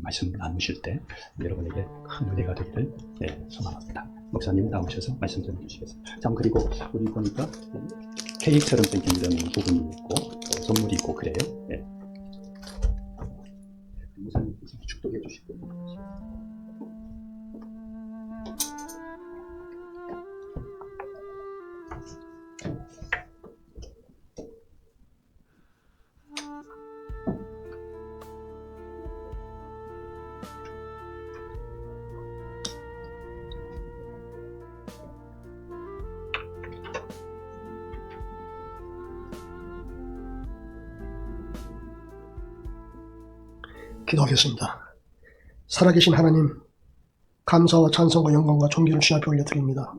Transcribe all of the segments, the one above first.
말씀 나누실 때 여러분에게 큰 은혜가 되기를 소망합니다. 목사님 나오셔서 말씀 좀 해주시겠습니다. 참, 그리고 우리 보니까 케이크처럼 생긴 이런 부분이 있고 선물이 있고 그래요. 목사님 축도해 주시고. 기도하겠습니다. 살아계신 하나님, 감사와 찬송과 영광과 존귀를 주님 앞에 올려드립니다.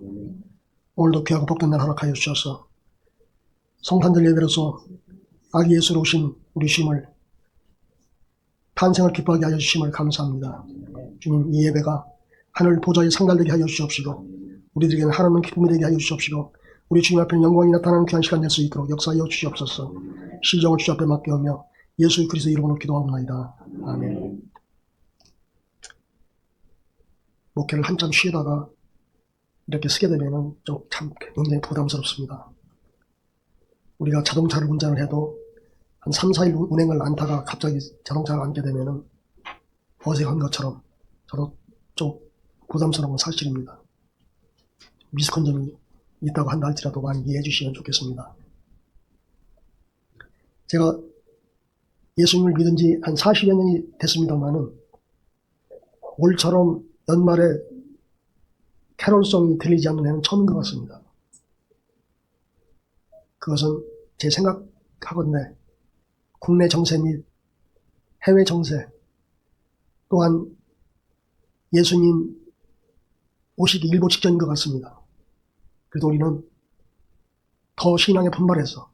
오늘도 귀하고 복된 날 허락하여 주셔서 성탄절 예배로서 아기 예수로 오신 우리 주님을 탄생을 기뻐하게 하여 주심을 감사합니다. 주님, 이 예배가 하늘 보좌에 상달되게 하여 주시옵시고 우리들에게는 하나님 기쁨이 되게 하여 주시옵시고 우리 주님 앞에는 영광이 나타나는 귀한 시간 될 수 있도록 역사하여 주시옵소서. 시정을 주님 앞에 맡겨오며 예수 그리스도 이름으로 기도하옵나이다. 아멘. 목회를 한참 쉬다가 이렇게 쓰게 되면 좀 참 굉장히 부담스럽습니다. 우리가 자동차를 운전을 해도 한 3, 4일 운행을 안 타가 갑자기 자동차를 앉게 되면 어색한 것처럼 저도 좀 부담스러운 건 사실입니다. 미숙한 점이 있다고 한다 할지라도 많이 이해해 주시면 좋겠습니다. 제가 예수님을 믿은 지 한 40여 년이 됐습니다만은 올처럼 연말에 캐롤송이 들리지 않는 해는 처음인 것 같습니다. 그것은 제 생각하건대 국내 정세 및 해외 정세 또한 예수님 오시기 일보 직전인 것 같습니다. 그래도 우리는 더 신앙에 분발해서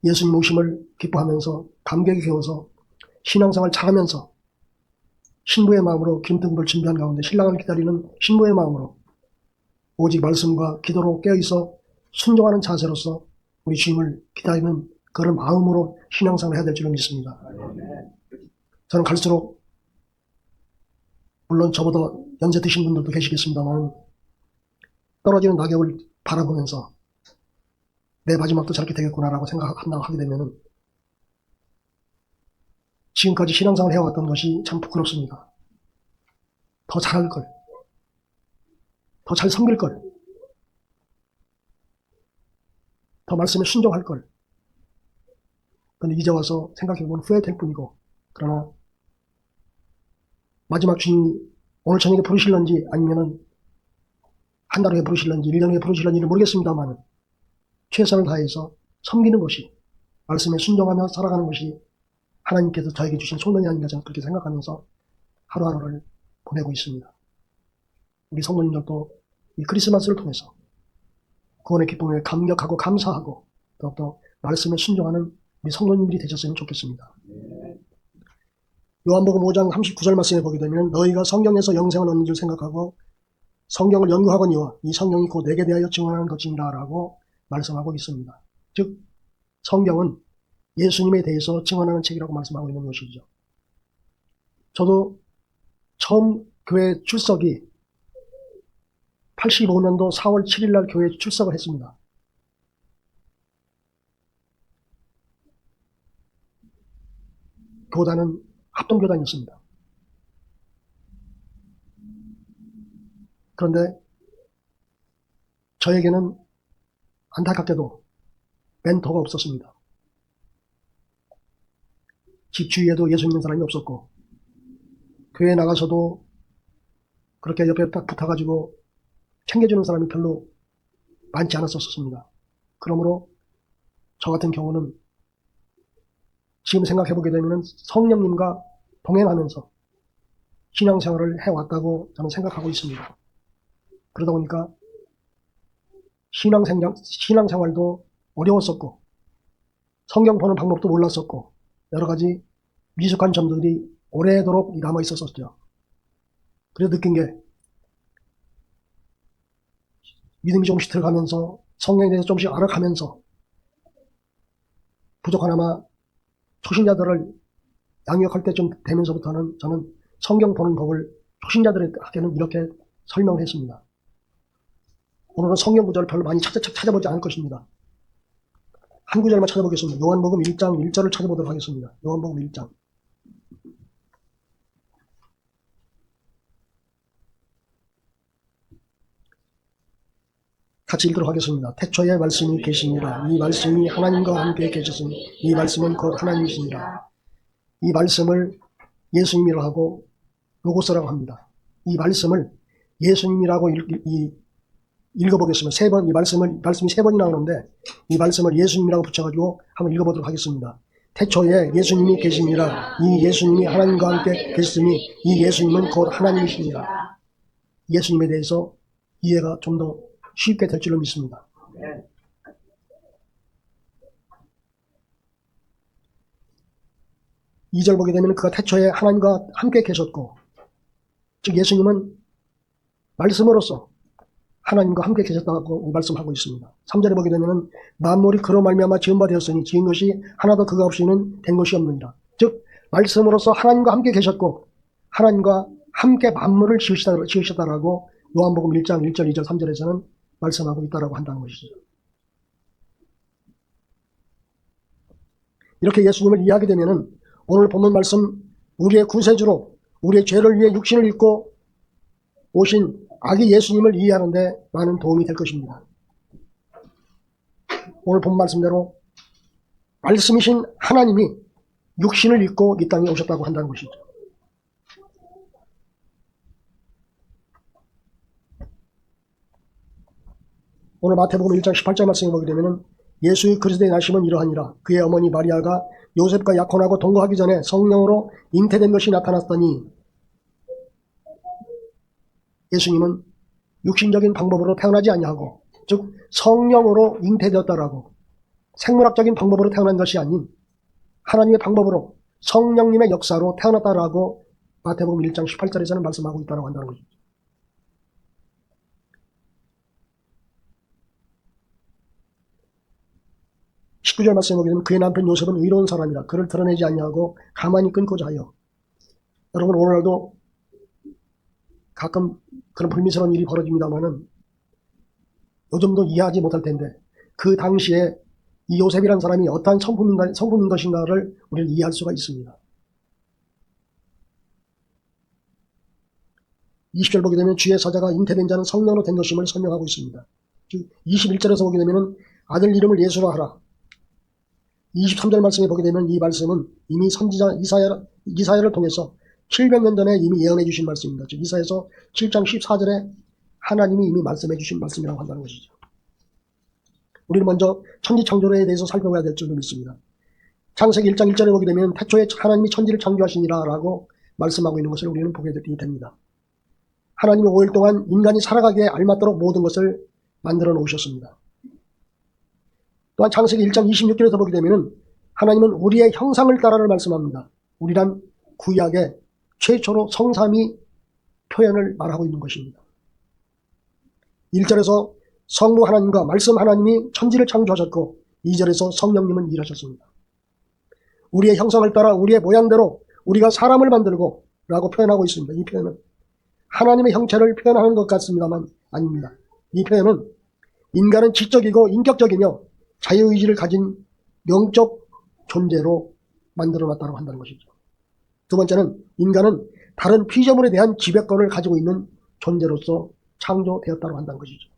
예수님 오심을 기뻐하면서 감격에 겨워서 신앙생활 잘하면서 신부의 마음으로 김등불 준비한 가운데 신랑을 기다리는 신부의 마음으로 오직 말씀과 기도로 깨어있어 순종하는 자세로서 우리 주님을 기다리는 그런 마음으로 신앙생활을 해야 될 줄을 믿습니다. 저는 갈수록 물론 저보다 연세 드신 분들도 계시겠습니다만 떨어지는 낙엽을 바라보면서 내 마지막도 저렇게 되겠구나라고 생각한다고 하게 되면 지금까지 신앙생활을 해왔던 것이 참 부끄럽습니다. 더 잘할 걸, 더 잘 섬길 걸, 더 말씀에 순종할 걸. 그런데 이제 와서 생각해보면 후회될 뿐이고, 그러나 마지막 주님이 오늘 저녁에 부르실런지 아니면은 한 달 후에 부르실런지 1년 후에 부르실런지는 모르겠습니다만 최선을 다해서 섬기는 것이, 말씀에 순종하며 살아가는 것이 하나님께서 저에게 주신 소명이 아닌가 저는 그렇게 생각하면서 하루하루를 보내고 있습니다. 우리 성도님들도 이 크리스마스를 통해서 구원의 기쁨에 감격하고 감사하고 더욱더 말씀에 순종하는 우리 성도님들이 되셨으면 좋겠습니다. 요한복음 5장 39절 말씀에 보게 되면 너희가 성경에서 영생을 얻는 줄 생각하고 성경을 연구하거니와 이 성경이 곧 내게 대하여 증언하는 것이니라 라고 말씀하고 있습니다. 즉 성경은 예수님에 대해서 증언하는 책이라고 말씀하고 있는 것이죠. 저도 처음 교회 출석이 85년도 4월 7일 날 교회에 출석을 했습니다. 교단은 합동교단이었습니다. 그런데 저에게는 안타깝게도 멘토가 없었습니다. 집 주위에도 예수 믿는 사람이 없었고 교회에 나가서도 그렇게 옆에 딱 붙어가지고 챙겨주는 사람이 별로 많지 않았었습니다. 그러므로 저 같은 경우는 지금 생각해보게 되면 성령님과 동행하면서 신앙생활을 해왔다고 저는 생각하고 있습니다. 그러다 보니까 신앙생활도 어려웠었고 성경 보는 방법도 몰랐었고 여러 가지 미숙한 점들이 오래도록 남아 있었었죠. 그래서 느낀 게 믿음이 조금씩 들어가면서 성경에 대해서 조금씩 알아가면서 부족하나마 초신자들을 양육할 때쯤 되면서부터는 저는 성경 보는 법을 초신자들에게는 이렇게 설명을 했습니다. 오늘은 성경 구절을 별로 많이 찾아보지 않을 것입니다. 한 구절만 찾아보겠습니다. 요한복음 1장 1절을 찾아보도록 하겠습니다. 요한복음 1장. 같이 읽도록 하겠습니다. 태초에 말씀이 계시니라. 이 말씀이 하나님과 함께 계셨으니 이 말씀은 곧 하나님이시니라. 이 말씀을 예수님이라고 하고 로고스라고 합니다. 이 말씀을 예수님이라고 읽어보겠습니다. 이 말씀이 세 번이 나오는데 이 말씀을 예수님이라고 붙여가지고 한번 읽어보도록 하겠습니다. 태초에 예수님이 계시니라. 이 예수님이 하나님과 함께 계셨으니 이 예수님은 곧 하나님이시니라. 예수님에 대해서 이해가 좀 더 쉽게 될 줄로 믿습니다. 2절 보게 되면 그가 태초에 하나님과 함께 계셨고, 즉 예수님은 말씀으로서 하나님과 함께 계셨다고 말씀하고 있습니다. 3절에 보게 되면 만물이 그로 말미암아 지은 바 되었으니 지은 것이 하나도 그가 없이는 된 것이 없느니라. 즉 말씀으로서 하나님과 함께 계셨고 하나님과 함께 만물을 지으셨다라고 요한복음 1장 1절 2절 3절에서는 말씀하고 있다라고 한다는 것이죠. 이렇게 예수님을 이해하게 되면은 오늘 본문 말씀 우리의 구세주로 우리의 죄를 위해 육신을 입고 오신 아기 예수님을 이해하는데 많은 도움이 될 것입니다. 오늘 본 말씀대로 말씀이신 하나님이 육신을 입고 이 땅에 오셨다고 한다는 것이죠. 오늘 마태복음 1장 18절 말씀에 보게 되면 예수의 그리스도의 나심은 이러하니라. 그의 어머니 마리아가 요셉과 약혼하고 동거하기 전에 성령으로 잉태된 것이 나타났더니, 예수님은 육신적인 방법으로 태어나지 아니하고 즉 성령으로 잉태되었다라고, 생물학적인 방법으로 태어난 것이 아닌 하나님의 방법으로 성령님의 역사로 태어났다라고 마태복음 1장 18절에서는 말씀하고 있다고 한다는 것이죠. 십 19절 말씀에 보게 되면 그의 남편 요셉은 의로운 사람이라 그를 드러내지 아니하고 가만히 끊고자 하여. 여러분 오늘날도 가끔 그런 불미스러운 일이 벌어집니다만은 요즘도 이해하지 못할 텐데 그 당시에 이 요셉이라는 사람이 어떠한 성품인 것인가를 우리는 이해할 수가 있습니다. 20절 보게 되면 주의 사자가 잉태된 자는 성령으로 된 것임을 설명하고 있습니다. 즉 21절에서 보게 되면 아들 이름을 예수라 하라. 23절 말씀에 보게 되면 이 말씀은 이미 선지자 이사야를 통해서 700년 전에 이미 예언해 주신 말씀입니다. 즉 이사야서 7장 14절에 하나님이 이미 말씀해 주신 말씀이라고 한다는 것이죠. 우리는 먼저 천지창조에 대해서 살펴봐야 될 줄로 믿습니다. 창세기 1장 1절에 보게 되면 태초에 하나님이 천지를 창조하시니라 라고 말씀하고 있는 것을 우리는 보게 됩니다. 하나님이 5일 동안 인간이 살아가기에 알맞도록 모든 것을 만들어 놓으셨습니다. 또한 창세기 1장 26절에서 보게 되면 하나님은 우리의 형상을 따라를 말씀합니다. 우리란 구약의 최초로 성삼위 표현을 말하고 있는 것입니다. 1절에서 성부 하나님과 말씀 하나님이 천지를 창조하셨고 2절에서 성령님은 일하셨습니다. 우리의 형상을 따라 우리의 모양대로 우리가 사람을 만들고 라고 표현하고 있습니다. 이 표현은 하나님의 형체를 표현하는 것 같습니다만 아닙니다. 이 표현은 인간은 지적이고 인격적이며 자유의지를 가진 영적 존재로 만들어놨다고 한다는 것이죠. 두 번째는 인간은 다른 피조물에 대한 지배권을 가지고 있는 존재로서 창조되었다고 한다는 것이죠.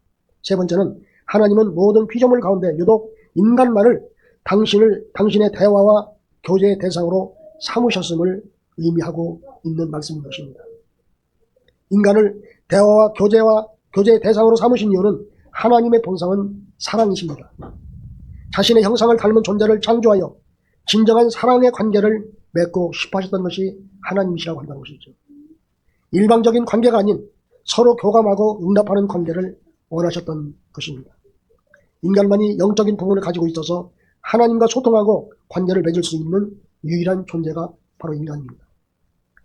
세 번째는 하나님은 모든 피조물 가운데 유독 인간만을 당신의 대화와 교제의 대상으로 삼으셨음을 의미하고 있는 말씀인 것입니다. 인간을 대화와 교제의 대상으로 삼으신 이유는 하나님의 본성은 사랑이십니다. 자신의 형상을 닮은 존재를 창조하여 진정한 사랑의 관계를 맺고 싶어 하셨던 것이 하나님이시라고 한다는 것이죠. 일방적인 관계가 아닌 서로 교감하고 응답하는 관계를 원하셨던 것입니다. 인간만이 영적인 부분을 가지고 있어서 하나님과 소통하고 관계를 맺을 수 있는 유일한 존재가 바로 인간입니다.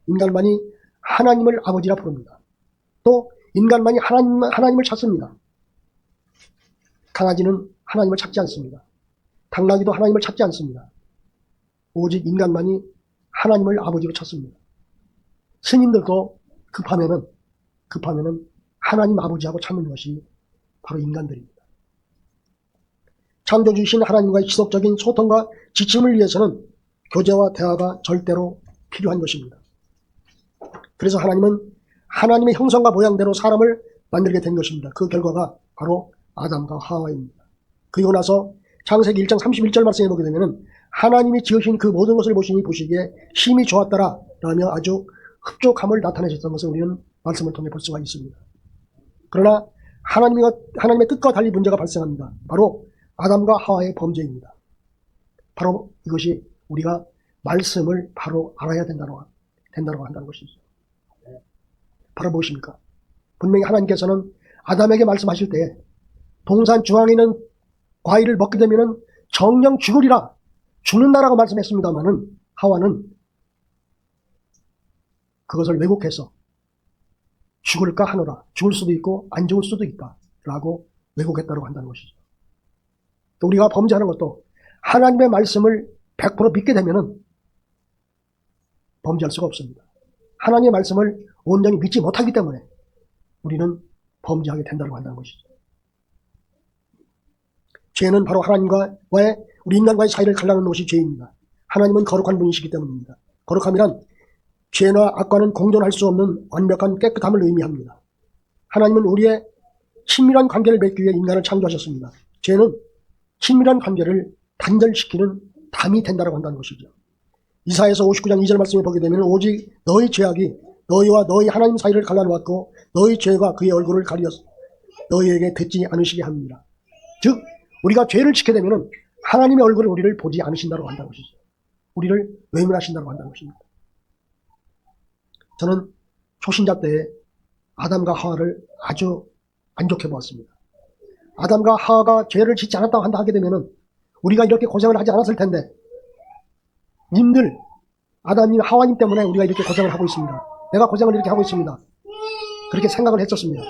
인간만이 하나님을 아버지라 부릅니다. 또 인간만이 하나님을 찾습니다. 강아지는 하나님을 찾지 않습니다. 당나귀도 하나님을 찾지 않습니다. 오직 인간만이 하나님을 아버지로 찾습니다. 스님들도 급하면은 하나님 아버지하고 찾는 것이 바로 인간들입니다. 창조주이신 하나님과의 지속적인 소통과 지침을 위해서는 교제와 대화가 절대로 필요한 것입니다. 그래서 하나님은 하나님의 형상과 모양대로 사람을 만들게 된 것입니다. 그 결과가 바로 아담과 하와입니다. 그리고 나서 창세기 1장 31절 말씀에 보게 되면 하나님이 지으신 그 모든 것을 보시니 보시기에 심히 좋았더라 라며 아주 흡족함을 나타내셨던 것을 우리는 말씀을 통해 볼 수가 있습니다. 그러나 하나님의 뜻과 달리 문제가 발생합니다. 바로 아담과 하와의 범죄입니다. 바로 이것이 우리가 말씀을 바로 알아야 된다고 한다는 것이죠. 바로 무엇입니까? 분명히 하나님께서는 아담에게 말씀하실 때 동산 중앙에 있는 과일을 먹게 되면 정령 죽으리라, 죽는다라고 말씀했습니다마는 하와는 그것을 왜곡해서 죽을까 하노라, 죽을 수도 있고 안 죽을 수도 있다 라고 왜곡했다고 한다는 것이죠. 또 우리가 범죄하는 것도 하나님의 말씀을 100% 믿게 되면 범죄할 수가 없습니다. 하나님의 말씀을 온전히 믿지 못하기 때문에 우리는 범죄하게 된다고 한다는 것이죠. 죄는 바로 하나님과의 우리 인간과의 사이를 갈라놓는 것이 죄입니다. 하나님은 거룩한 분이시기 때문입니다. 거룩함이란 죄나 악과는 공존할 수 없는 완벽한 깨끗함을 의미합니다. 하나님은 우리의 친밀한 관계를 맺기 위해 인간을 창조하셨습니다. 죄는 친밀한 관계를 단절시키는 담이 된다고 한다는 것이죠. 이사야서 59장 2절 말씀에 보게 되면 오직 너희 죄악이 너희와 너희 하나님 사이를 갈라놓았고 너희 죄가 그의 얼굴을 가리어서 너희에게 듣지 않으시게 합니다. 즉 우리가 죄를 짓게 되면 하나님의 얼굴을 우리를 보지 않으신다고 한다는 것이죠. 우리를 외면하신다고 한다는 것입니다. 저는 초신자 때에 아담과 하와를 아주 안 좋게 보았습니다. 아담과 하와가 죄를 짓지 않았다고 하게 되면 우리가 이렇게 고생을 하지 않았을 텐데, 님들 아담님 하와님 때문에 우리가 이렇게 고생을 하고 있습니다. 내가 고생을 이렇게 하고 있습니다. 그렇게 생각을 했었습니다.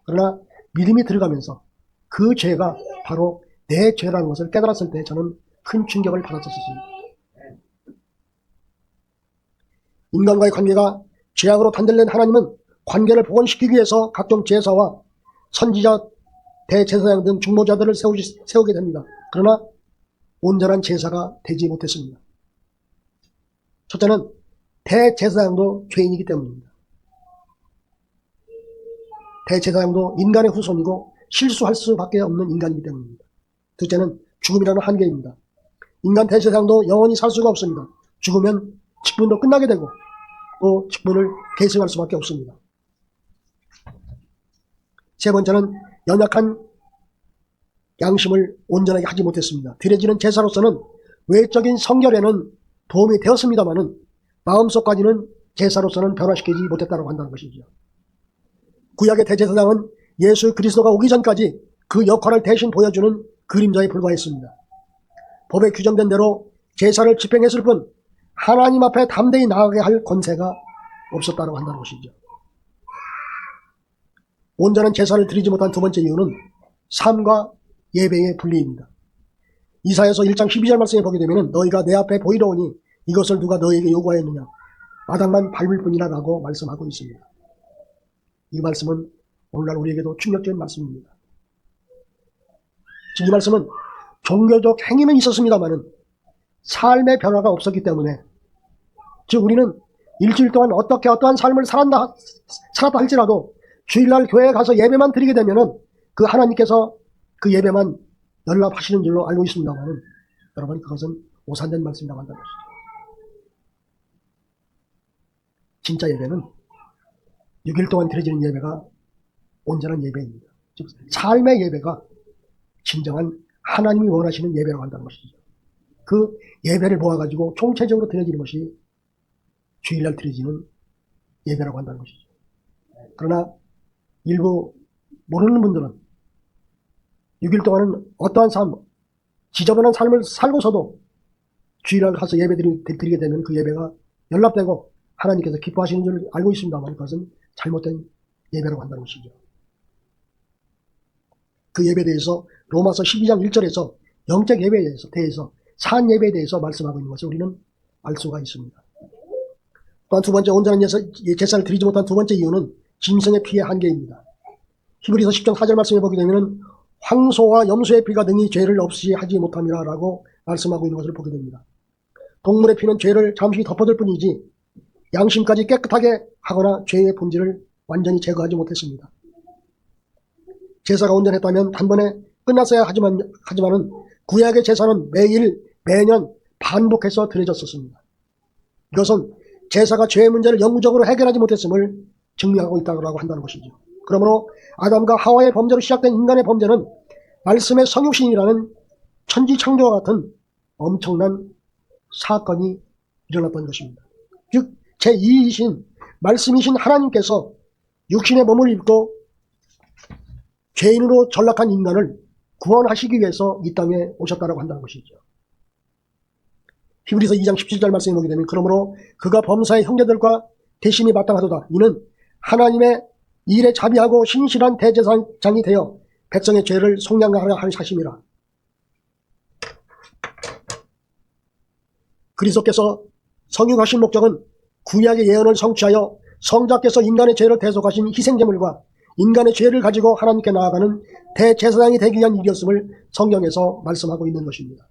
그러나 믿음이 들어가면서 그 죄가 바로 내 죄라는 것을 깨달았을 때 저는 큰 충격을 받았었습니다. 인간과의 관계가 죄악으로 단절된 하나님은 관계를 복원시키기 위해서 각종 제사와 선지자, 대제사장 등 중보자들을 세우게 됩니다. 그러나 온전한 제사가 되지 못했습니다. 첫째는 대제사장도 죄인이기 때문입니다. 대제사장도 인간의 후손이고 실수할 수밖에 없는 인간이기 때문입니다. 둘째는 죽음이라는 한계입니다. 인간 대제사장도 영원히 살 수가 없습니다. 죽으면 직분도 끝나게 되고 또 직분을 계승할 수밖에 없습니다. 세 번째는 연약한 양심을 온전하게 하지 못했습니다. 드려지는 제사로서는 외적인 성결에는 도움이 되었습니다마는 마음속까지는 제사로서는 변화시키지 못했다고 한다는 것이죠. 구약의 대제사장은 예수 그리스도가 오기 전까지 그 역할을 대신 보여주는 그림자에 불과했습니다. 법에 규정된 대로 제사를 집행했을 뿐 하나님 앞에 담대히 나아가게 할 권세가 없었다고 한다는 것이죠. 온전한 제사를 드리지 못한 두 번째 이유는 삶과 예배의 분리입니다. 이사야서 1장 12절 말씀에 보게 되면 너희가 내 앞에 보이러 오니 이것을 누가 너희에게 요구하였느냐, 마당만 밟을 뿐이라 라고 말씀하고 있습니다. 이 말씀은 오늘날 우리에게도 충격적인 말씀입니다. 이 말씀은 종교적 행위는 있었습니다마는 삶의 변화가 없었기 때문에, 즉 우리는 일주일 동안 어떠한 삶을 살았다 할지라도 주일날 교회에 가서 예배만 드리게 되면은 그 하나님께서 그 예배만 연락하시는 줄로 알고 있습니다만은 여러분 그것은 오산된 말씀이라고 한다는 것이죠. 진짜 예배는 6일 동안 드려지는 예배가 온전한 예배입니다. 즉 삶의 예배가 진정한 하나님이 원하시는 예배라고 한다는 것이죠. 그 예배를 모아가지고 총체적으로 드려지는 것이 주일날 드려지는 예배라고 한다는 것이죠. 그러나 일부 모르는 분들은 6일 동안은 어떠한 삶, 지저분한 삶을 살고서도 주일날 가서 예배 드리게 되면 그 예배가 연락되고 하나님께서 기뻐하시는 줄 알고 있습니다만 그것은 잘못된 예배라고 한다는 것이죠. 그 예배에 대해서 로마서 12장 1절에서 영적 예배에 대해서 산 예배에 대해서 말씀하고 있는 것을 우리는 알 수가 있습니다. 또한 두 번째, 온전한 제사를 드리지 못한 두 번째 이유는 짐승의 피의 한계입니다. 히브리서 10장 4절 말씀에 보게 되면 황소와 염소의 피가 능히 죄를 없이 하지 못함이라 라고 말씀하고 있는 것을 보게 됩니다. 동물의 피는 죄를 잠시 덮어둘 뿐이지 양심까지 깨끗하게 하거나 죄의 본질을 완전히 제거하지 못했습니다. 제사가 온전했다면 단번에 끝났어야 하지만은 구약의 제사는 매일 매년 반복해서 드려졌었습니다. 이것은 제사가 죄의 문제를 영구적으로 해결하지 못했음을 증명하고 있다고 한다는 것이죠. 그러므로 아담과 하와의 범죄로 시작된 인간의 범죄는 말씀의 성육신이라는 천지창조와 같은 엄청난 사건이 일어났던 것입니다. 즉 제2이신 말씀이신 하나님께서 육신의 몸을 입고 죄인으로 전락한 인간을 구원하시기 위해서 이 땅에 오셨다고 한다는 것이죠. 히브리서 2장 17절 말씀에 보게 되면 그러므로 그가 범사의 형제들과 대심이 마땅하도다. 이는 하나님의 일에 자비하고 신실한 대제사장이 되어 백성의 죄를 속량하려 할 사심이라. 그리스도께서 성육하신 목적은 구약의 예언을 성취하여 성자께서 인간의 죄를 대속하신 희생제물과 인간의 죄를 가지고 하나님께 나아가는 대제사장이 되기 위한 일이었음을 성경에서 말씀하고 있는 것입니다.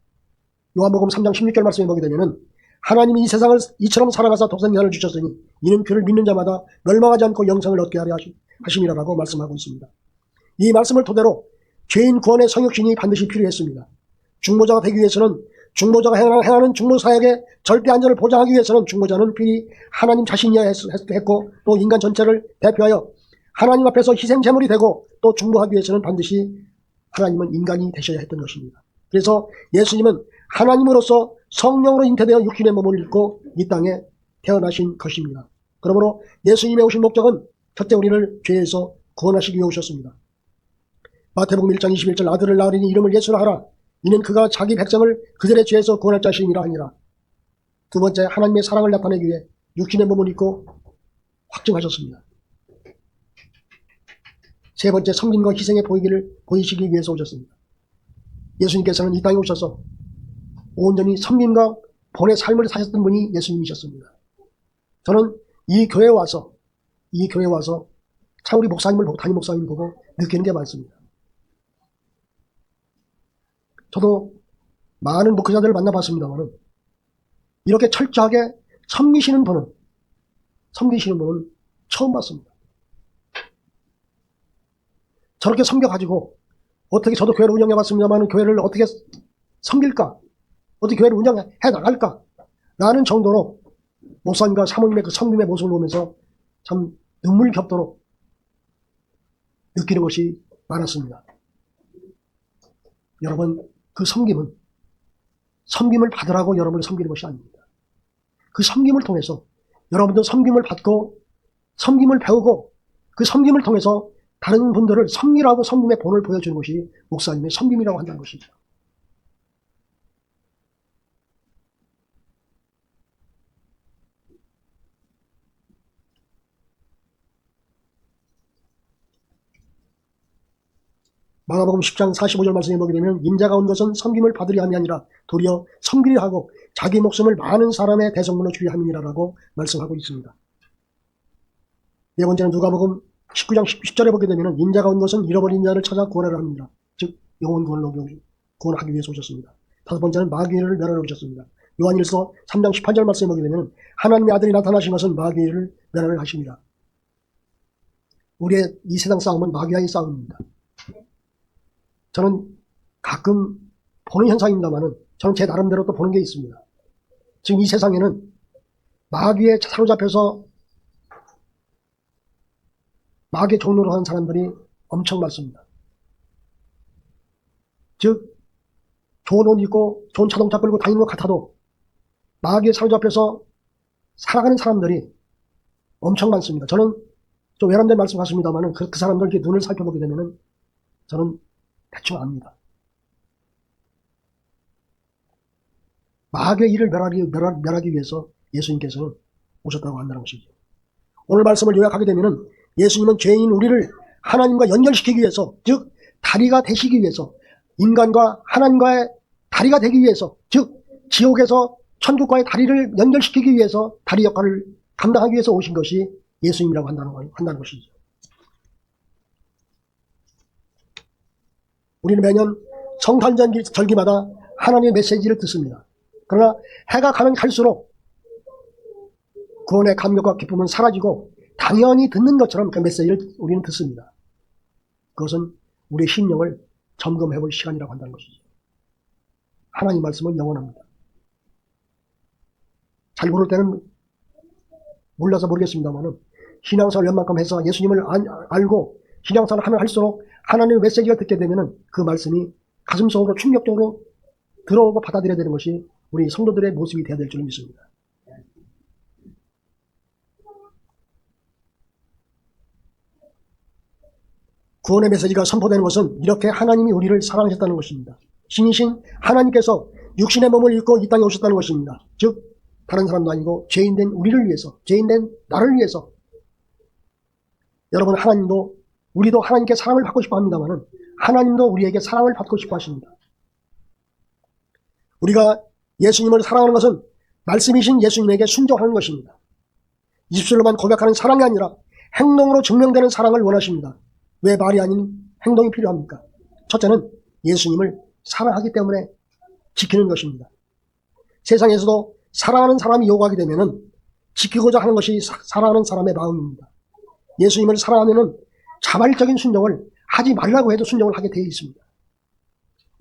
요한복음 3장 16절 말씀에 보게 되면 하나님이 이 세상을 이처럼 사랑하사 독생자를 주셨으니 이는 그를 믿는 자마다 멸망하지 않고 영생을 얻게 하려 하심이라고 말씀하고 있습니다. 이 말씀을 토대로 죄인 구원의 성육신이 반드시 필요했습니다. 중보자가 되기 위해서는 중보자가 행하는 중보사역의 절대 안전을 보장하기 위해서는 중보자는 필히 하나님 자신이어야 했고 또 인간 전체를 대표하여 하나님 앞에서 희생제물이 되고 또 중보하기 위해서는 반드시 하나님은 인간이 되셔야 했던 것입니다. 그래서 예수님은 하나님으로서 성령으로 잉태되어 육신의 몸을 입고 이 땅에 태어나신 것입니다. 그러므로 예수님의 오신 목적은 첫째 우리를 죄에서 구원하시기 위해 오셨습니다. 마태복음 1장 21절 아들을 낳으리니 이름을 예수라 하라. 이는 그가 자기 백성을 그들의 죄에서 구원할 자신이라 하니라. 두 번째 하나님의 사랑을 나타내기 위해 육신의 몸을 입고 확증하셨습니다. 세 번째 섬김과 희생의 보이시기 위해서 오셨습니다. 예수님께서는 이 땅에 오셔서 온전히 섬김과 본의 삶을 사셨던 분이 예수님이셨습니다. 저는 이 교회에 와서 참 우리 담임 목사님을 보고 느끼는 게 많습니다. 저도 많은 목회자들을 만나봤습니다만 이렇게 철저하게 섬기시는 분은 처음 봤습니다. 저렇게 섬겨가지고 어떻게 저도 교회를 운영해봤습니다만 교회를 어떻게 섬길까? 어떻게 교회를 운영해 나갈까? 라는 정도로 목사님과 사모님의 그 섬김의 모습을 보면서 참 눈물이 겹도록 느끼는 것이 많았습니다. 여러분, 그 섬김을 받으라고 여러분을 섬기는 것이 아닙니다. 그 섬김을 통해서 여러분도 섬김을 받고 섬김을 배우고 그 섬김을 통해서 다른 분들을 섬기라고 섬김의 본을 보여주는 것이 목사님의 섬김이라고 한다는 것이죠. 마가복음 10장 45절 말씀에 보게 되면 인자가 온 것은 섬김을 받으려 함이 아니라 도리어 섬기려 하고 자기 목숨을 많은 사람의 대성물로 주려 함이니라라고 말씀하고 있습니다. 네 번째는 누가복음 19장 10절에 보게 되면 인자가 온 것은 잃어버린 자를 찾아 구원하려 합니다. 즉 영혼 구원하기 위해서 오셨습니다. 다섯 번째는 마귀를 멸하러 오셨습니다. 요한일서 3장 18절 말씀에 보게 되면 하나님의 아들이 나타나신 것은 마귀를 멸하려 하십니다. 우리의 이 세상 싸움은 마귀와의 싸움입니다. 저는 가끔 보는 현상입니다만은 저는 제 나름대로 또 보는 게 있습니다. 지금 이 세상에는 마귀에 사로잡혀서 마귀의 종로로 하는 사람들이 엄청 많습니다. 즉 좋은 옷 입고 좋은 자동차 끌고 다니는 것 같아도 마귀에 사로잡혀서 살아가는 사람들이 엄청 많습니다. 저는 좀 외람된 말씀 같습니다만은 그 사람들 이렇게 눈을 살펴보게 되면은 저는 대충 압니다. 마귀의 일을 멸하기 위해서 예수님께서는 오셨다고 한다는 것이죠. 오늘 말씀을 요약하게 되면은 예수님은 죄인 우리를 하나님과 연결시키기 위해서, 즉 다리가 되시기 위해서, 인간과 하나님과의 다리가 되기 위해서, 즉 지옥에서 천국과의 다리를 연결시키기 위해서 다리 역할을 감당하기 위해서 오신 것이 예수님이라고 한다는 것이죠. 우리는 매년 성탄절기마다 하나님의 메시지를 듣습니다. 그러나 해가 가면 갈수록 구원의 감격과 기쁨은 사라지고 당연히 듣는 것처럼 그 메시지를 우리는 듣습니다. 그것은 우리의 심령을 점검해 볼 시간이라고 한다는 것이죠. 하나님 말씀은 영원합니다. 잘 모를 때는 몰라서 모르겠습니다만 신앙생활 웬만큼 해서 예수님을 알고 신앙생활을 하면 할수록 하나님의 메시지를 듣게 되면 그 말씀이 가슴속으로 충격적으로 들어오고 받아들여야 되는 것이 우리 성도들의 모습이 되어야 될 줄 믿습니다. 구원의 메시지가 선포되는 것은 이렇게 하나님이 우리를 사랑하셨다는 것입니다. 신이신 하나님께서 육신의 몸을 입고 이 땅에 오셨다는 것입니다. 즉 다른 사람도 아니고 죄인된 우리를 위해서, 죄인된 나를 위해서. 여러분, 하나님도 우리도 하나님께 사랑을 받고 싶어 합니다만 하나님도 우리에게 사랑을 받고 싶어 하십니다. 우리가 예수님을 사랑하는 것은 말씀이신 예수님에게 순종하는 것입니다. 입술로만 고백하는 사랑이 아니라 행동으로 증명되는 사랑을 원하십니다. 왜 말이 아닌 행동이 필요합니까? 첫째는 예수님을 사랑하기 때문에 지키는 것입니다. 세상에서도 사랑하는 사람이 요구하게 되면 지키고자 하는 것이 사랑하는 사람의 마음입니다. 예수님을 사랑하면 자발적인 순종을 하지 말라고 해도 순종을 하게 되어 있습니다.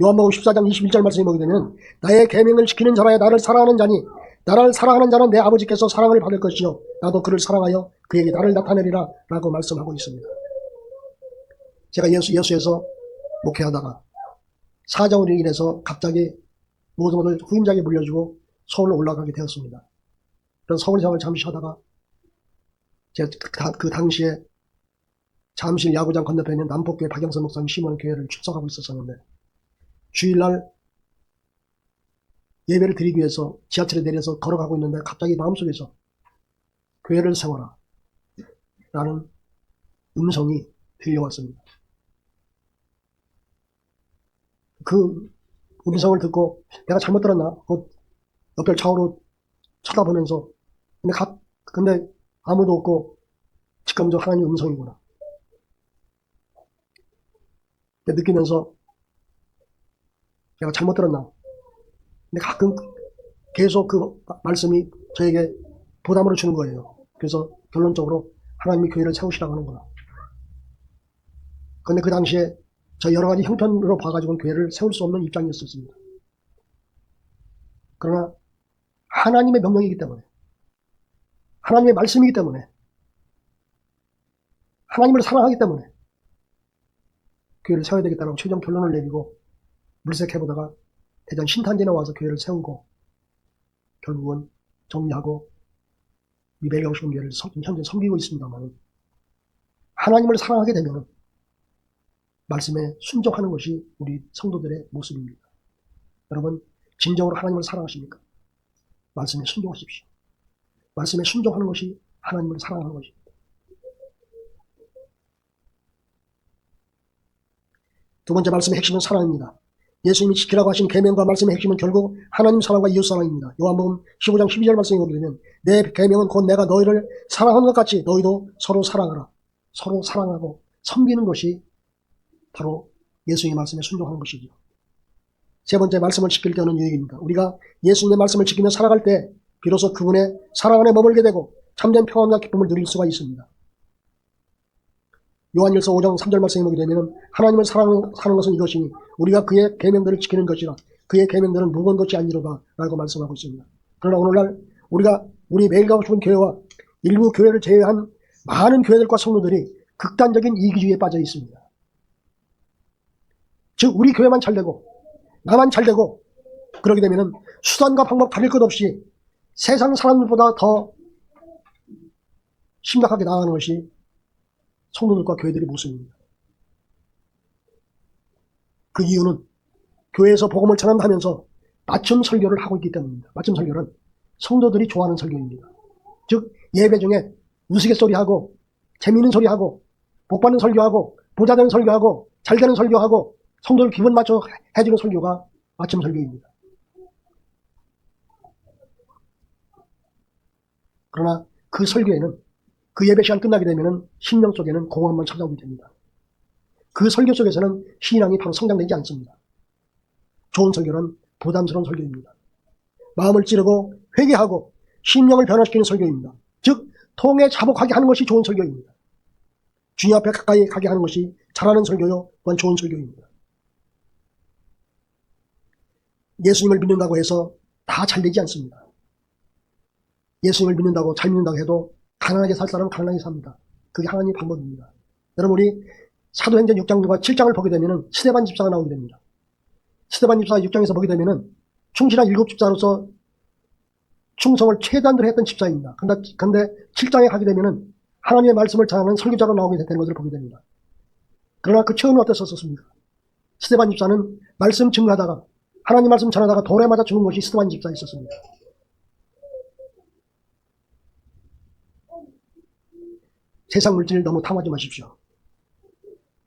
요한복음 14장 21절 말씀에 보게 되면 나의 계명을 지키는 자라야 나를 사랑하는 자니 나를 사랑하는 자는 내 아버지께서 사랑을 받을 것이요 나도 그를 사랑하여 그에게 나를 나타내리라 라고 말씀하고 있습니다. 제가 여수에서 목회하다가 사정으로 인해서 갑자기 모든 것을 후임자에게 물려주고 서울로 올라가게 되었습니다. 그래서 서울 생활을 잠시 하다가 제가 그 당시에 잠실 야구장 건너편에 있는 남포교회 박영선 목사님 심은 교회를 출석하고 있었는데 주일날 예배를 드리기 위해서 지하철에 내려서 걸어가고 있는데 갑자기 마음속에서 교회를 세워라 라는 음성이 들려왔습니다. 그 음성을 듣고 내가 잘못 들었나? 옆에 좌우로 쳐다보면서 근데 아무도 없고 직감적 하나님의 음성이구나 느끼면서 내가 잘못 들었나? 근데 가끔 계속 그 말씀이 저에게 부담으로 주는 거예요. 그래서 결론적으로 하나님이 교회를 세우시라고 하는구나. 근데 그 당시에 저 여러 가지 형편으로 봐가지고는 교회를 세울 수 없는 입장이었습니다. 그러나 하나님의 명령이기 때문에 하나님의 말씀이기 때문에 하나님을 사랑하기 때문에 교회를 세워야 되겠다는 최종 결론을 내리고 물색해보다가 대전 신탄진에 와서 교회를 세우고 결국은 정리하고 이 매일가우시온 교회를 현재 섬기고 있습니다만 하나님을 사랑하게 되면 말씀에 순종하는 것이 우리 성도들의 모습입니다. 여러분 진정으로 하나님을 사랑하십니까? 말씀에 순종하십시오. 말씀에 순종하는 것이 하나님을 사랑하는 것입니다. 두 번째 말씀의 핵심은 사랑입니다. 예수님이 지키라고 하신 계명과 말씀의 핵심은 결국 하나님 사랑과 이웃 사랑입니다. 요한복음 15장 12절 말씀에 보게 되면 내 계명은 곧 내가 너희를 사랑하는 것 같이 너희도 서로 사랑하라. 서로 사랑하고 섬기는 것이 바로 예수님의 말씀에 순종하는 것이죠. 세 번째 말씀을 지킬 때 하는 유익입니다. 우리가 예수님의 말씀을 지키며 살아갈 때 비로소 그분의 사랑 안에 머물게 되고 참된 평안과 기쁨을 누릴 수가 있습니다. 요한일서 5장 3절 말씀에 보게 되면 하나님을 사랑하는 것은 이것이니 우리가 그의 계명들을 지키는 것이라 그의 계명들은 무건도치 아니로다 라고 말씀하고 있습니다. 그러나 오늘날 우리 매일가우시온 교회와 일부 교회를 제외한 많은 교회들과 성도들이 극단적인 이기주의에 빠져 있습니다. 즉 우리 교회만 잘되고 나만 잘되고 그러게 되면 수단과 방법 가릴 것 없이 세상 사람들보다 더 심각하게 나아가는 것이 성도들과 교회들의 모습입니다. 그 이유는 교회에서 복음을 전한다면서 맞춤 설교를 하고 있기 때문입니다. 맞춤 설교는 성도들이 좋아하는 설교입니다. 즉 예배 중에 우스갯소리하고 재미있는 소리하고 복받는 설교하고 부자되는 설교하고 잘되는 설교하고 성도를 기분 맞춰 해주는 설교가 맞춤 설교입니다. 그러나 그 설교에는 그 예배 시간 끝나게 되면은 심령 속에는 공허함만 찾아오게 됩니다. 그 설교 속에서는 신앙이 바로 성장되지 않습니다. 좋은 설교는 부담스러운 설교입니다. 마음을 찌르고 회개하고 심령을 변화시키는 설교입니다. 즉 통에 자복하게 하는 것이 좋은 설교입니다. 주님 앞에 가까이 가게 하는 것이 잘하는 설교요 또한 좋은 설교입니다. 예수님을 믿는다고 해서 다 잘 되지 않습니다. 예수님을 믿는다고 잘 믿는다고 해도 가난하게 살 사람은 가난하게 삽니다. 그게 하나님의 방법입니다. 여러분 우리 사도행전 6장과 7장을 보게 되면 스데반 집사가 나오게 됩니다. 스데반 집사가 6장에서 보게 되면 충실한 7집사로서 충성을 최단으로 했던 집사입니다. 그런데 7장에 가게 되면 하나님의 말씀을 전하는 설교자로 나오게 되는 것을 보게 됩니다. 그러나 그 처음은 어땠었습니까? 스데반 집사는 말씀 증거하다가 하나님 말씀 전하다가 돌에 맞아 죽은 것이 스데반 집사에 있었습니다. 세상 물질 너무 탐하지 마십시오.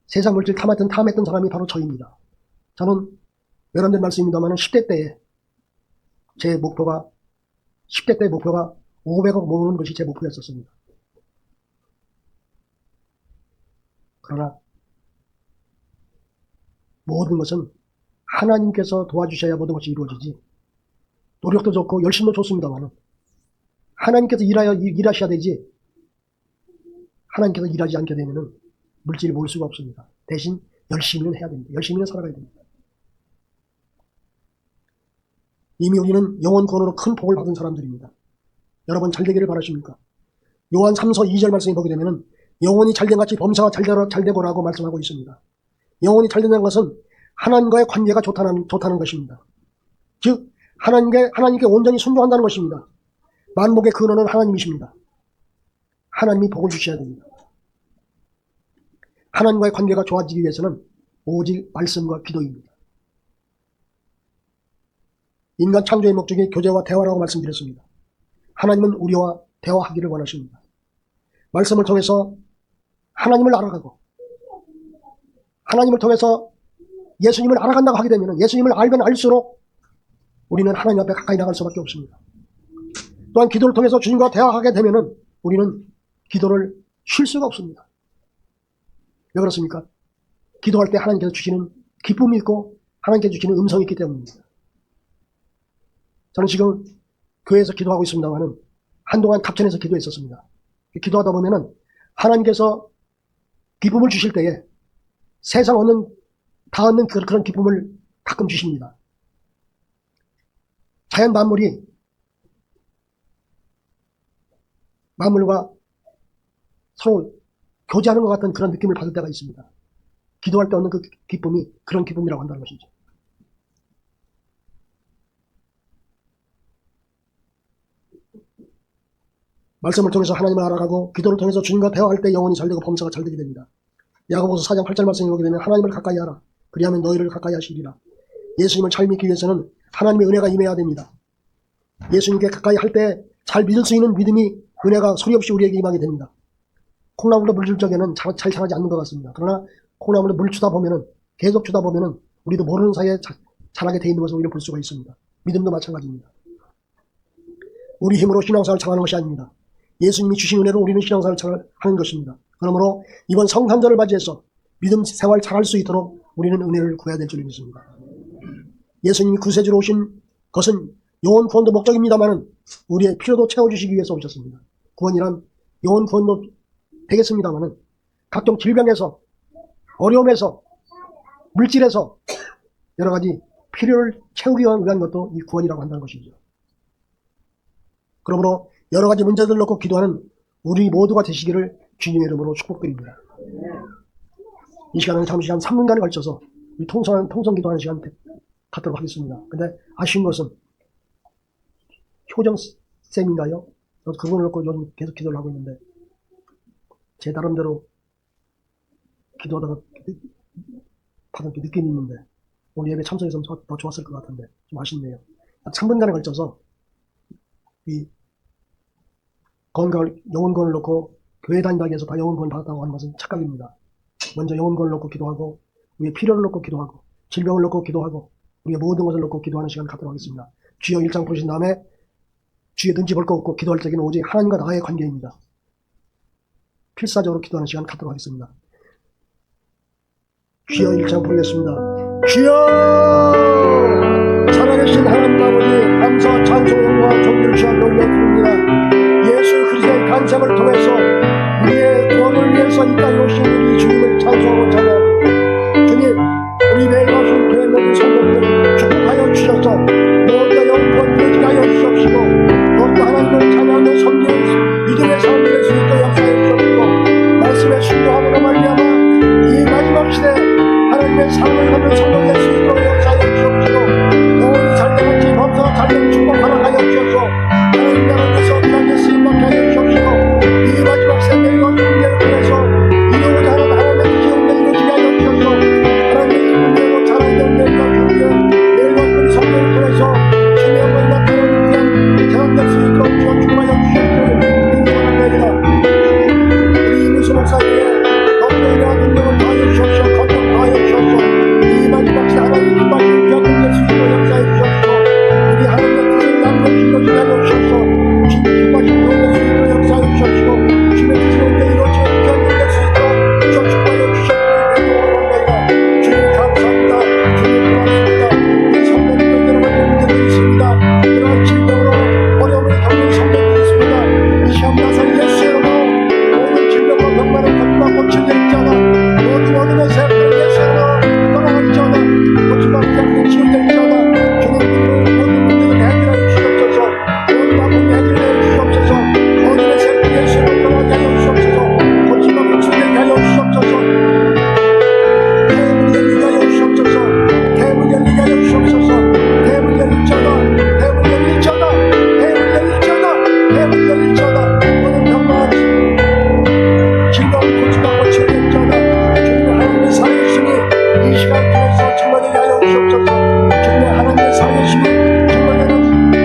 세상 물질 탐했던 사람이 바로 저입니다. 저는 여러분들 말씀입니다만 10대 때에 제 목표가 10대 때 목표가 500억 모으는 것이 제 목표였었습니다. 그러나 모든 것은 하나님께서 도와주셔야 모든 것이 이루어지지, 노력도 좋고 열심도 좋습니다만 하나님께서 일하셔야 되지, 하나님께서 일하지 않게 되면 물질을 모을 수가 없습니다. 대신 열심히는 해야 됩니다. 열심히는 살아가야 됩니다. 이미 우리는 영원 구원으로 큰 복을 받은 사람들입니다. 여러분 잘 되기를 바라십니까? 요한 3서 2절 말씀에 보게 되면 영혼이 잘된 같이 범사가 잘되고라고 말씀하고 있습니다. 영혼이 잘된다는 것은 하나님과의 관계가 좋다는 것입니다. 즉 하나님께 온전히 순종한다는 것입니다. 만복의 근원은 하나님이십니다. 하나님이 복을 주셔야 됩니다. 하나님과의 관계가 좋아지기 위해서는 오직 말씀과 기도입니다. 인간 창조의 목적이 교제와 대화라고 말씀드렸습니다. 하나님은 우리와 대화하기를 원하십니다. 말씀을 통해서 하나님을 알아가고 하나님을 통해서 예수님을 알아간다고 하게 되면 예수님을 알면 알수록 우리는 하나님 앞에 가까이 나갈 수밖에 없습니다. 또한 기도를 통해서 주님과 대화하게 되면 우리는 기도를 쉴 수가 없습니다. 왜 그렇습니까? 기도할 때 하나님께서 주시는 기쁨이 있고 하나님께서 주시는 음성이 있기 때문입니다. 저는 지금 교회에서 기도하고 있습니다만 한동안 갑천에서 기도했었습니다. 기도하다 보면은 하나님께서 기쁨을 주실 때에 세상 다 얻는 그런 기쁨을 가끔 주십니다. 자연 만물과 서로 교제하는 것 같은 그런 느낌을 받을 때가 있습니다. 기도할 때 얻는 그 기쁨이 그런 기쁨이라고 한다는 것이죠. 말씀을 통해서 하나님을 알아가고 기도를 통해서 주님과 대화할 때 영혼이 잘되고 범사가 잘되게 됩니다. 야고보서 4장 8절 말씀에 보게 되면 하나님을 가까이 하라. 그리하면 너희를 가까이 하시리라. 예수님을 잘 믿기 위해서는 하나님의 은혜가 임해야 됩니다. 예수님께 가까이 할 때 잘 믿을 수 있는 믿음이 은혜가 소리 없이 우리에게 임하게 됩니다. 콩나물도 물 줄 적에는 잘 자라지 않는 것 같습니다. 그러나 콩나물도 물 주다 보면은 계속 주다 보면은 우리도 모르는 사이에 자라게 돼 있는 것을 우리는 볼 수가 있습니다. 믿음도 마찬가지입니다. 우리 힘으로 신앙생활을 잘하는 것이 아닙니다. 예수님이 주신 은혜로 우리는 신앙생활을 잘하는 것입니다. 그러므로 이번 성탄절을 맞이해서 믿음 생활 잘할 수 있도록 우리는 은혜를 구해야 될 줄 믿습니다. 예수님이 구세주로 오신 것은 영혼 구원도 목적입니다만 우리의 필요도 채워주시기 위해서 오셨습니다. 구원이란 영혼 구원도 되겠습니다만 각종 질병에서 어려움에서 물질에서 여러 가지 필요를 채우기 위한 것도 이 구원이라고 한다는 것이죠. 그러므로 여러 가지 문제들을 놓고 기도하는 우리 모두가 되시기를 주님의 이름으로 축복드립니다. 이 시간은 잠시 한 3분간에 걸쳐서 우리 통성 기도하는 시간 갖도록 하겠습니다. 근데 아쉬운 것은 효정쌤인가요? 저도 그분을 놓고 요즘 계속 기도를 하고 있는데 제 나름대로 기도하다가 받은 느낌이 있는데 오늘 예배 참석했으면 더 좋았을 것 같은데 좀 아쉽네요. 3분간에 걸쳐서 이 영혼권을 놓고 교회 다닌다고 해서 다 영혼권 받았다고 하는 것은 착각입니다. 먼저 영혼권을 놓고 기도하고 우리의 필요를 놓고 기도하고 질병을 놓고 기도하고 우리의 모든 것을 놓고 기도하는 시간을 갖도록 하겠습니다. 주여 1장 보신 다음에 주위에 눈치 볼 거 없고 기도할 적에는 오직 하나님과 나의 관계입니다. 필사적으로 기도하는 시간 갖도록 하겠습니다. 주여 일장 부르겠습니다. 주여 살아계신 하나님 아버지 감사 찬송 영광 존귀를 주하며 올려드립니다. 예수 그리스도의 간섭을 통해서 우리의 구원을 위해서 이 땅에 오신 우리 주님을 찬송하고 찬양. 주님 우리 매일과 순교의 모든 성도들 축복하여 주셔서 모두가 영권 이루어지게 하여 주시옵시고 더욱더 하나님을 찬양하며 섬기는 믿음의 삶을 낼 수 있도록 역사해 주옵시고 말씀에 순종함으로 말미암아 이 마지막 시대 하나님의 삶을 가진 성도를 낼 수 있도록 역사해 주옵시고 영원히 살때같이 범사와 달려 축복하라 하여 주셔서 하나님 나라에서 귀하게 쓰임받게 하여 주옵시고 이 마지막 시대 매일과 순교를 통해서 이루고자 하는 하나님의 기업을 이루어지게 하여 주셔서 하나님의 기쁨되고 자랑되는 매일과 순교 매일과 순교 성도를 통해서 주님의 영광이 나타나는 귀한 대상될 수 있도록 주여 축복하여 주시옵기를 기도합니다. 우리 이문수 목사님의 덕분과 능력을 더하여 주옵시고 건강 더하여 주옵시고 이 마지막 시대 하나님 기뻐하시는 귀한 될 수 있도록 역사해 주옵시고 우리 하나님의 뜻을 남겨 이루어지게 하여 주옵시고 주님 기뻐하시는 귀한 될수 있도록 역사해 주옵시고 주님의 뜻을 온데 이루어지게 귀한 될수 있도록 주여 축복하여 주시옵기를 기도합니다. 주님 감사합니다. 주님 고맙습니다. 우리 성도님들 여러분의 문제들이 있습니다. 그러한 질병으로 어려움을 겪는 성도들이 있습니다. 이 시험 나서 예수 이름으로 모든 질병과 병마를 거듭하고 치료될지어다. 모든 어둠의 세력을 예수 이름으로 떠나갈지어다. 고침받고 약을 치유될지어다. 주님 모든 문제를 해결하여 주시옵소서. 모든 아픔을 해결하여 주시옵소서. 어둠의 세력을 예수 이름으로 떠나게 하여 주시옵소서. 고침받고 치유되게 하여 주시옵소서. 대문 열리게 하여 주시옵소서. 대문 열리게 하여 주시옵소서. 대문 열릴지어다. 대문 열릴지어다. 대문 열릴지어다. 대문 열릴지어다. 모든 병과 질병을 고침받고 치유될지어다. 주님의 하나님의 살아계심이 이 시간 통해서 증거되게 하여 주시옵소서. 주님의 하나님의 살아계심이 증거되는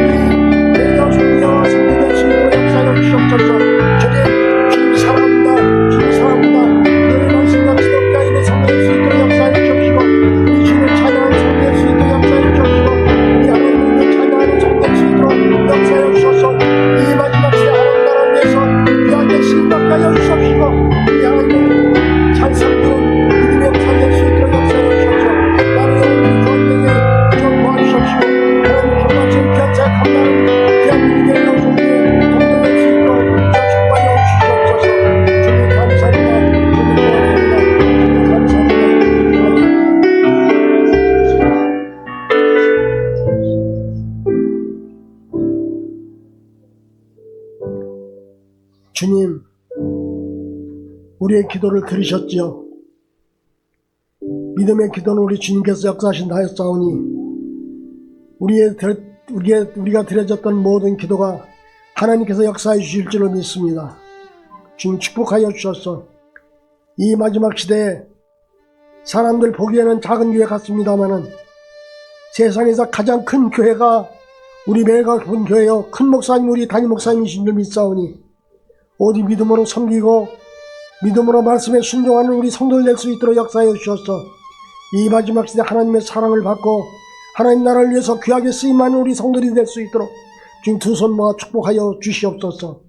우리 매일과 순교와 성도될 수 있도록 역사하여 주시옵소서. 주님 사랑합니다. 주님 사랑합니다. 늘 말씀과 기도가 있는 성도될 수 있도록 역사하여 주시옵시고 우리 주님을 찬양하는 성도될 수 있도록 역사하여 주시옵시고 우리 하나님을 찬양하는 성도될 수 있도록 역사하여 주셔서 이 마지막 시대 하나님 나라를 위해서 귀하게 쓰임받게 하여 주시옵시고 우리 하나님을 잘 섬기는 믿음의 역사 될 수 있도록 역사하여 주시옵시고 나를 영원히 구원되게 좀 도와주시옵시고 하나님 정말 귀한 자 감당하는 귀한 믿음의 영성에 동행할 수 있도록 축복하여 주시옵소서. 주님 감사합니다. 주님 고맙습니다. 주님 감사합니다. 주님 우리의 기도를 들으셨지요. 믿음의 기도는 우리 주님께서 역사하신다 하였사오니 우리가 드려졌던 모든 기도가 하나님께서 역사해 주실 줄로 믿습니다. 주님 축복하여 주셔서 이 마지막 시대에 사람들 보기에는 작은 교회 같습니다마는 세상에서 가장 큰 교회가 우리 매일과 본 교회요 큰 목사님 우리 담임 목사님이신 줄 믿사오니 오직 믿음으로 섬기고 믿음으로 말씀에 순종하는 우리 성도를 낼 수 있도록 역사하여 주셔서 이 마지막 시대 하나님의 사랑을 받고 하나님 나라를 위해서 귀하게 쓰임하는 우리 성도들이 될 수 있도록 지금 두 손 모아 축복하여 주시옵소서.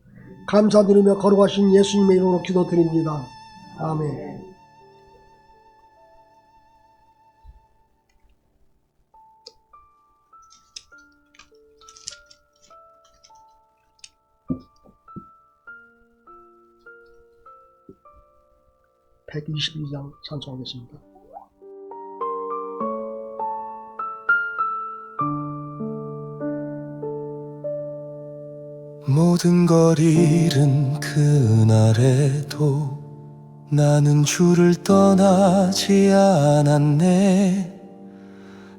감사드리며 거룩하신 예수님의 이름으로 기도드립니다. 아멘. (122장) 찬송하겠습니다. 모든 걸 잃은 그날에도 나는 주를 떠나지 않았네.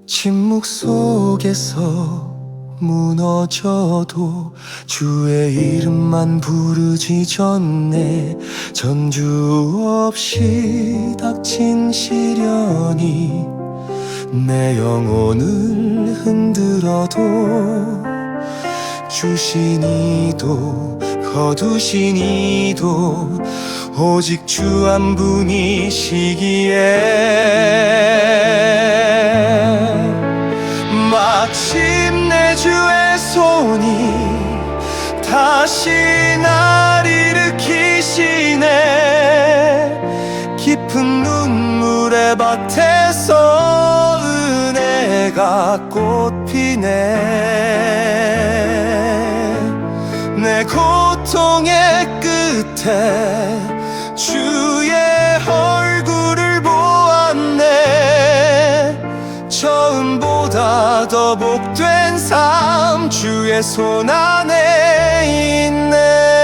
침묵 속에서 무너져도 주의 이름만 부르지 전에 전주 없이 닥친 시련이 내 영혼을 흔들어도 주신 이도 거두신 이도 오직 주 한 분이시기에 마침내 주의 손이 다시 날 일으키시네. 깊은 눈물의 밭에서 은혜가 꽃피네. 내 고통의 끝에 주의 얼굴을 보았네. 처음보다 더 복된 삶 주의 손 안에 있네.